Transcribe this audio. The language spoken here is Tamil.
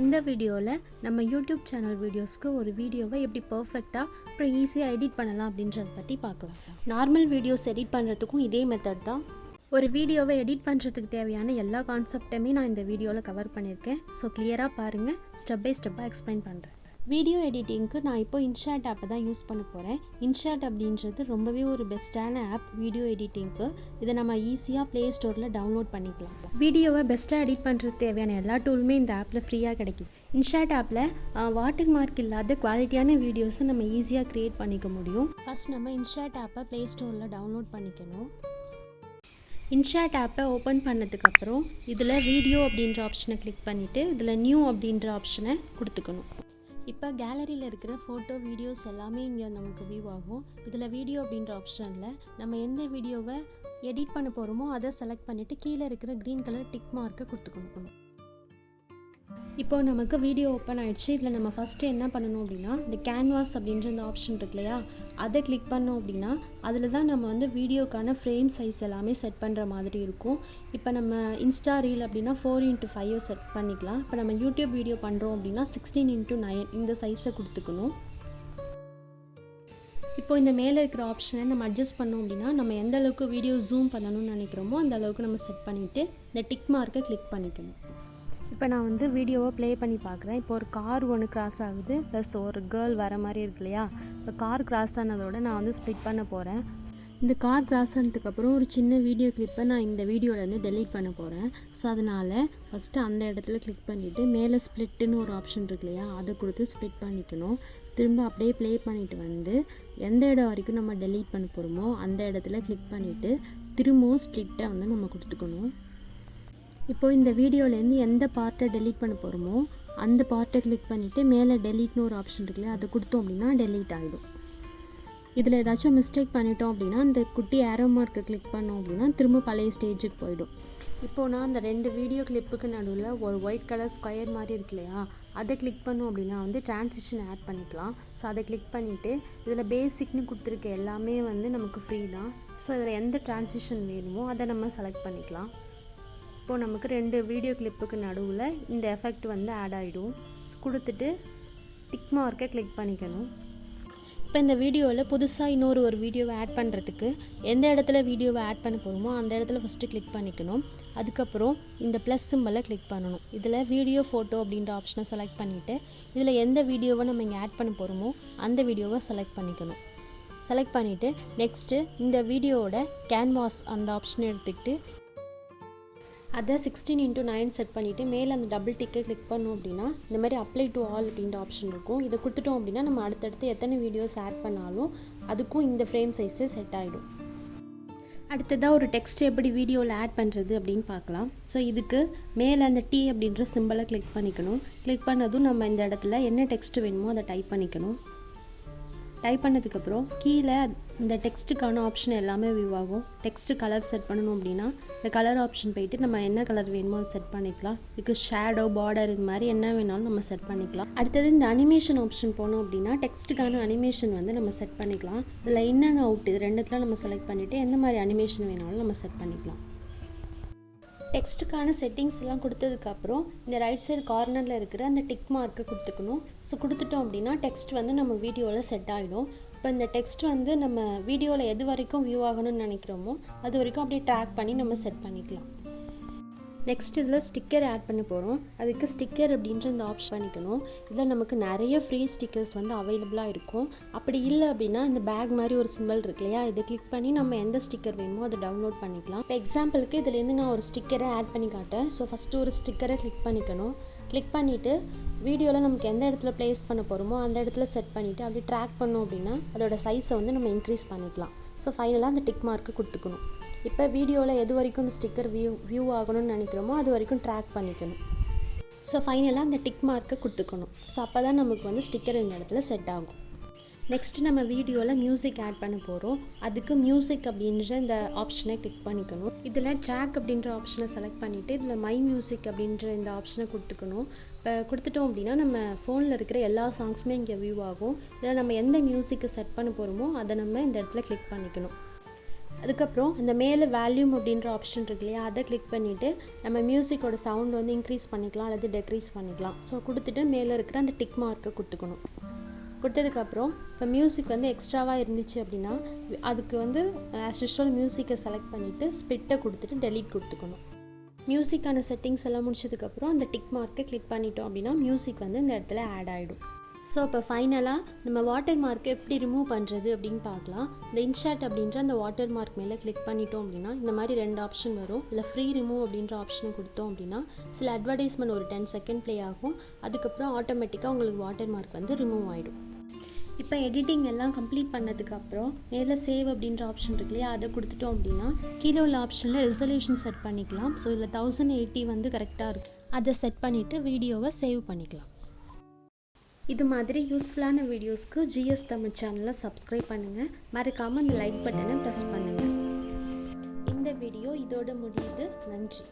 இந்த வீடியோவில் நம்ம யூடியூப் சேனல் வீடியோஸ்க்கு ஒரு வீடியோவை எப்படி பர்ஃபெக்டாக அப்புறம் ஈஸியாக எடிட் பண்ணலாம் அப்படின்றத பற்றி பார்க்கலாம். நார்மல் வீடியோஸ் எடிட் பண்ணுறதுக்கும் இதே மெத்தட் தான். ஒரு வீடியோவை எடிட் பண்ணுறதுக்கு தேவையான எல்லா கான்செப்டையுமே நான் இந்த வீடியோவில் கவர் பண்ணியிருக்கேன். ஸோ கிளியராக பாருங்கள், ஸ்டெப் பை ஸ்டெப்பாக எக்ஸ்பிளைன் பண்ணுறேன். வீடியோ எடிட்டிங்க்கு நான் இப்போ இன்ஷாட் ஆப்பை தான் யூஸ் பண்ண போகிறேன். இன்ஷாட் அப்படின்றது ரொம்பவே ஒரு பெஸ்ட்டான ஆப் வீடியோ எடிட்டிங்க்கு. இதை நம்ம ஈஸியாக ப்ளே ஸ்டோரில் டவுன்லோட் பண்ணிக்கலாம். வீடியோவை பெஸ்ட்டாக எடிட் பண்ணுறதுக்கு தேவையான எல்லா டூலுமே இந்த ஆப்பில் ஃப்ரீயாக கிடைக்கும். இன்ஷாட் ஆப்பில் வாட்டர் மார்க் இல்லாத குவாலிட்டியான வீடியோஸை நம்ம ஈஸியாக க்ரியேட் பண்ணிக்க முடியும். ஃபஸ்ட் நம்ம இன்ஷாட் ஆப்பை ப்ளே ஸ்டோரில் டவுன்லோட் பண்ணிக்கணும். இன்ஷாட் ஆப்பை ஓப்பன் பண்ணதுக்கப்புறம் இதில் வீடியோ அப்படின்ற ஆப்ஷனை கிளிக் பண்ணிவிட்டு இதில் நியூ அப்படின்ற ஆப்ஷனை கொடுத்துக்கணும். இப்போ கேலரியில் இருக்கிற ஃபோட்டோ வீடியோஸ் எல்லாமே இங்கே நமக்கு வியூ ஆகும். இதில் வீடியோ அப்படின்ற ஆப்ஷனில் நம்ம எந்த வீடியோவை எடிட் பண்ண போகிறோமோ அதை செலக்ட் பண்ணிவிட்டு கீழே இருக்கிற க்ரீன் கலர் டிக் மார்க்கை கொடுத்துக்கணும். இப்போ நமக்கு வீடியோ ஓப்பன் ஆகிடுச்சு. இதில் நம்ம ஃபஸ்ட்டு என்ன பண்ணணும் அப்படின்னா இந்த கேன்வாஸ் அப்படின்ற இந்த ஆப்ஷன் இருக்கு இல்லையா, அதை கிளிக் பண்ணோம் அப்படின்னா அதில் தான் நம்ம வந்து வீடியோக்கான ஃப்ரேம் சைஸ் எல்லாமே செட் பண்ணுற மாதிரி இருக்கும். இப்போ நம்ம இன்ஸ்டா ரீல் அப்படின்னா 4x5 செட் பண்ணிக்கலாம். இப்போ நம்ம யூடியூப் வீடியோ பண்ணுறோம் அப்படின்னா 16x9 இந்த சைஸை கொடுத்துக்கணும். இப்போ இந்த மேலே இருக்கிற ஆப்ஷனை நம்ம அட்ஜஸ்ட் பண்ணோம் அப்படின்னா நம்ம எந்த அளவுக்கு வீடியோ ஜூம் பண்ணணும்னு நினைக்கிறோமோ அந்த அளவுக்கு நம்ம செட் பண்ணிவிட்டு இந்த டிக் மார்க்கை கிளிக் பண்ணிக்கணும். இப்போ நான் வந்து வீடியோவை ப்ளே பண்ணி பார்க்குறேன். இப்போ ஒரு கார் ஒன்று கிராஸ் ஆகுது, ப்ளஸ் ஒரு கேர்ள் வர மாதிரி இருக்கு இல்லையா. இப்போ கார் கிராஸ் ஆனதோட நான் வந்து ஸ்ப்ளிட் பண்ண போகிறேன். இந்த கார் கிராஸ் ஆனதுக்கப்புறம் ஒரு சின்ன வீடியோ கிளிப்பை நான் இந்த வீடியோவிலேருந்து டெலீட் பண்ண போகிறேன். ஸோ அதனால் ஃபஸ்ட்டு அந்த இடத்துல கிளிக் பண்ணிவிட்டு மேலே ஸ்ப்ளிட்டுன்னு ஒரு ஆப்ஷன் இருக்கு இல்லையா, அதை கொடுத்து ஸ்ப்ளிட் பண்ணிக்கணும். திரும்ப அப்படியே ப்ளே பண்ணிவிட்டு வந்து எந்த இடம் வரைக்கும் நம்ம டெலீட் பண்ண போகிறோமோ அந்த இடத்துல கிளிக் பண்ணிவிட்டு திரும்பவும் ஸ்ப்ளிட்டை வந்து நம்ம கொடுத்துக்கணும். இப்போது இந்த வீடியோலேருந்து எந்த பார்ட்டை டெலீட் பண்ண போகிறோமோ அந்த பார்ட்டை கிளிக் பண்ணிவிட்டு மேலே டெலீட்னு ஒரு ஆப்ஷன் இருக்குல்ல, அதை கொடுத்தோம் அப்படின்னா டெலீட் ஆகிடும். இதில் ஏதாச்சும் மிஸ்டேக் பண்ணிட்டோம் அப்படின்னா அந்த குட்டி ஏரோ மார்க்கை கிளிக் பண்ணோம் அப்படின்னா திரும்ப பழைய ஸ்டேஜுக்கு போயிடும். இப்போது நான் அந்த 2 வீடியோ கிளிப்புக்கு நடுவில் ஒரு ஒயிட் கலர் ஸ்கொயர் மாதிரி இருக்கு இல்லையா, அதை கிளிக் பண்ணோம் அப்படின்னா வந்து ட்ரான்சிஷன் ஆட் பண்ணிக்கலாம். ஸோ அதை கிளிக் பண்ணிவிட்டு இதில் பேசிக்னு கொடுத்துருக்க எல்லாமே வந்து நமக்கு ஃப்ரீ தான். ஸோ இதில் எந்த ட்ரான்சிஷன் வேணுமோ அதை நம்ம செலக்ட் பண்ணிக்கலாம். இப்போது நமக்கு 2 வீடியோ கிளிப்புக்கு நடுவில் இந்த எஃபெக்ட் வந்து ஆட் ஆகிடும். கொடுத்துட்டு டிக் மார்க்கை கிளிக் பண்ணிக்கணும். இப்போ இந்த வீடியோவில் புதுசாக இன்னொரு வீடியோவை ஆட் பண்ணுறதுக்கு எந்த இடத்துல வீடியோவை ஆட் பண்ண போகிறோமோ அந்த இடத்துல ஃபஸ்ட்டு கிளிக் பண்ணிக்கணும். அதுக்கப்புறம் இந்த ப்ளஸ் சிம்பலை கிளிக் பண்ணணும். இதில் வீடியோ ஃபோட்டோ அப்படின்ற ஆப்ஷனை செலக்ட் பண்ணிவிட்டு இதில் எந்த வீடியோவை நம்ம இங்கே ஆட் பண்ண போகிறோமோ அந்த வீடியோவை செலக்ட் பண்ணிக்கணும். செலக்ட் பண்ணிவிட்டு நெக்ஸ்ட்டு இந்த வீடியோவோட கேன்வாஸ் அந்த ஆப்ஷனை எடுத்துக்கிட்டு அதை 16x9 செட் பண்ணிவிட்டு மேலே அந்த டபுள் டிக்கை கிளிக் பண்ணோம் அப்படின்னா இந்த மாதிரி அப்ளை டு ஆல் அப்படின்ற ஆப்ஷன் இருக்கும். இதை கொடுத்துட்டோம் அப்படின்னா நம்ம அடுத்தடுத்து எத்தனை வீடியோஸ் ஆட் பண்ணாலும் அதுக்கும் இந்த ஃப்ரேம் சைஸே செட் ஆகிடும். அடுத்ததாக ஒரு டெக்ஸ்ட் எப்படி வீடியோவில் ஆட் பண்ணுறது அப்படின்னு பார்க்கலாம். ஸோ இதுக்கு மேலே அந்த டி அப்படின்ற சிம்பிளை கிளிக் பண்ணிக்கணும். கிளிக் பண்ணதும் நம்ம இந்த இடத்துல என்ன டெக்ஸ்ட் வேணுமோ அதை டைப் பண்ணிக்கணும். டைப் பண்ணதுக்கப்புறம் கீழே இந்த டெக்ஸ்ட்டுக்கான ஆப்ஷன் எல்லாமே வியூ ஆகும். டெக்ஸ்ட்டு கலர் செட் பண்ணணும் அப்படின்னா இந்த கலர் ஆப்ஷன் போயிட்டு நம்ம என்ன கலர் வேணுமோ அதை செட் பண்ணிக்கலாம். இதுக்கு ஷேடோ, பார்டர் இது மாதிரி என்ன வேணாலும் நம்ம செட் பண்ணிக்கலாம். அடுத்தது இந்த அனிமேஷன் ஆப்ஷன் போனோம் அப்படின்னா டெக்ஸ்ட்டுக்கான அனிமேஷன் வந்து நம்ம செட் பண்ணிக்கலாம். இதில் இன் அண்ட் அவுட் இது ரெண்டுத்துல நம்ம செலக்ட் பண்ணிவிட்டு எந்த மாதிரி அனிமேஷன் வேணாலும் நம்ம செட் பண்ணிக்கலாம். டெக்ஸ்ட்டுக்கான செட்டிங்ஸ் எல்லாம் கொடுத்ததுக்கப்புறம் இந்த ரைட் சைடு கார்னரில் இருக்கிற அந்த டிக் மார்க்கை கொடுத்துக்கணும். ஸோ கொடுத்துட்டோம் அப்படின்னா டெக்ஸ்ட் வந்து நம்ம வீடியோவில் செட் ஆகிடும். இப்போ இந்த டெக்ஸ்ட் வந்து நம்ம வீடியோவில் எது வரைக்கும் வியூ ஆகணும்னு நினைக்கிறோமோ அது வரைக்கும் அப்படியே ட்ராக் பண்ணி நம்ம செட் பண்ணிக்கலாம். நெக்ஸ்ட் இதில் ஸ்டிக்கர் ஆட் பண்ண போகிறோம். அதுக்கு ஸ்டிக்கர் அப்படின்ற இந்த ஆப்ஷன் பண்ணிக்கணும். இதில் நமக்கு நிறைய ஃப்ரீ ஸ்டிக்கர்ஸ் வந்து அவைலபிளாக இருக்கும். அப்படி இல்லை அப்படின்னா இந்த பேக் மாதிரி ஒரு சிம்பிள் இருக்கு இல்லையா, இதை கிளிக் பண்ணி நம்ம எந்த ஸ்டிக்கர் வேணுமோ அதை டவுன்லோட் பண்ணிக்கலாம். இப்போ எக்ஸாம்பிளுக்கு இதுலேருந்து நான் ஒரு ஸ்டிக்கரை ஆட் பண்ணி காட்டேன். ஸோ ஃபஸ்ட்டு ஒரு ஸ்டிக்கரை கிளிக் பண்ணிக்கணும். கிளிக் பண்ணிவிட்டு வீடியோவில் நமக்கு எந்த இடத்துல ப்ளேஸ் பண்ண போகிறோமோ அந்த இடத்துல செட் பண்ணிவிட்டு அப்படி ட்ராக் பண்ணோம் அப்படின்னா அதோட சைஸை வந்து நம்ம இன்க்ரீஸ் பண்ணிக்கலாம். ஸோ ஃபைனலாக அந்த டிக் மார்க்கை கொடுத்துக்கணும். இப்போ வீடியோவில் எது வரைக்கும் இந்த ஸ்டிக்கர் வியூ ஆகணும்னு நினைக்கிறோமோ அது வரைக்கும் ட்ராக் பண்ணிக்கணும். ஸோ ஃபைனலாக அந்த டிக் மார்க்கை கொடுத்துக்கணும். ஸோ அப்போ தான் நமக்கு வந்து ஸ்டிக்கர் இந்த இடத்துல செட் ஆகும். நெக்ஸ்ட்டு நம்ம வீடியோவில் மியூசிக் ஆட் பண்ண போகிறோம். அதுக்கு மியூசிக் அப்படின்ற இந்த ஆப்ஷனை கிளிக் பண்ணிக்கணும். இதில் ட்ராக் அப்படின்ற ஆப்ஷனை செலக்ட் பண்ணிவிட்டு இதில் மை மியூசிக் அப்படின்ற இந்த ஆப்ஷனை கொடுத்துக்கணும். இப்போ கொடுத்துட்டோம் அப்படின்னா நம்ம ஃபோனில் இருக்கிற எல்லா சாங்ஸுமே இங்கே வியூ ஆகும். இதில் நம்ம எந்த மியூசிக்கை செட் பண்ண போகிறோமோ அதை நம்ம இந்த இடத்துல கிளிக் பண்ணிக்கணும். அதுக்கப்புறம் அந்த மேலே வால்யூம் அப்படின்ற ஆப்ஷன் இருக்கு இல்லையா, அதை கிளிக் பண்ணிவிட்டு நம்ம மியூசிக்கோட சவுண்ட் வந்து இன்க்ரீஸ் பண்ணிக்கலாம் அல்லது டெக்ரீஸ் பண்ணிக்கலாம். ஸோ கொடுத்துட்டு மேலே இருக்கிற அந்த டிக் மார்க்கை கொடுத்துக்கணும். கொடுத்ததுக்கப்புறம் இப்போ மியூசிக் வந்து எக்ஸ்ட்ராவாக இருந்துச்சு அப்படின்னா அதுக்கு வந்து ஆஸ் யூஷுவல் மியூசிக்கை செலக்ட் பண்ணிவிட்டு ஸ்பிட்டை கொடுத்துட்டு டெலீட் கொடுத்துக்கணும். மியூசிக்கான செட்டிங்ஸ் எல்லாம் முடிச்சதுக்கப்புறம் அந்த டிக் மார்க்கை கிளிக் பண்ணிட்டோம் அப்படின்னா மியூசிக் வந்து இந்த இடத்துல ஆட் ஆகிடும். ஸோ இப்போ ஃபைனலாக நம்ம வாட்டர் மார்க்கை எப்படி ரிமூவ் பண்ணுறது அப்படின்னு பார்க்கலாம். இந்த இன்ஷாட் அப்படின்ற அந்த வாட்டர் மார்க் மேலே கிளிக் பண்ணிட்டோம் அப்படின்னா இந்த மாதிரி 2 ஆப்ஷன் வரும். இல்லை ஃப்ரீ ரிமூவ் அப்படின்ற ஆப்ஷனை கொடுத்தோம் அப்படின்னா சில அட்வர்டைஸ்மெண்ட் ஒரு 10 செகண்ட் ப்ளே ஆகும். அதுக்கப்புறம் ஆட்டோமேட்டிக்காக உங்களுக்கு வாட்டர் மார்க் வந்து ரிமூவ் ஆகிடும். இப்போ எடிட்டிங் எல்லாம் கம்ப்ளீட் பண்ணதுக்கப்புறம் மேலே சேவ் அப்படின்ற ஆப்ஷன் இருக்கு இல்லையா, அதை கொடுத்துட்டோம் அப்படின்னா கீழே உள்ள ஆப்ஷனில் ரெசல்யூஷன் செட் பண்ணிக்கலாம். ஸோ இதில் 1080 வந்து கரெக்டாக இருக்கும். அதை செட் பண்ணிவிட்டு வீடியோவை சேவ் பண்ணிக்கலாம். இது மாதிரி யூஸ்ஃபுல்லான வீடியோஸ்க்கு ஜிஎஸ் தமிழ் சேனலை சப்ஸ்கிரைப் பண்ணுங்கள். மறக்காமல் அந்த லைக் பட்டனை ப்ரெஸ் பண்ணுங்கள். இந்த வீடியோ இதோட முடியுது. நன்றி.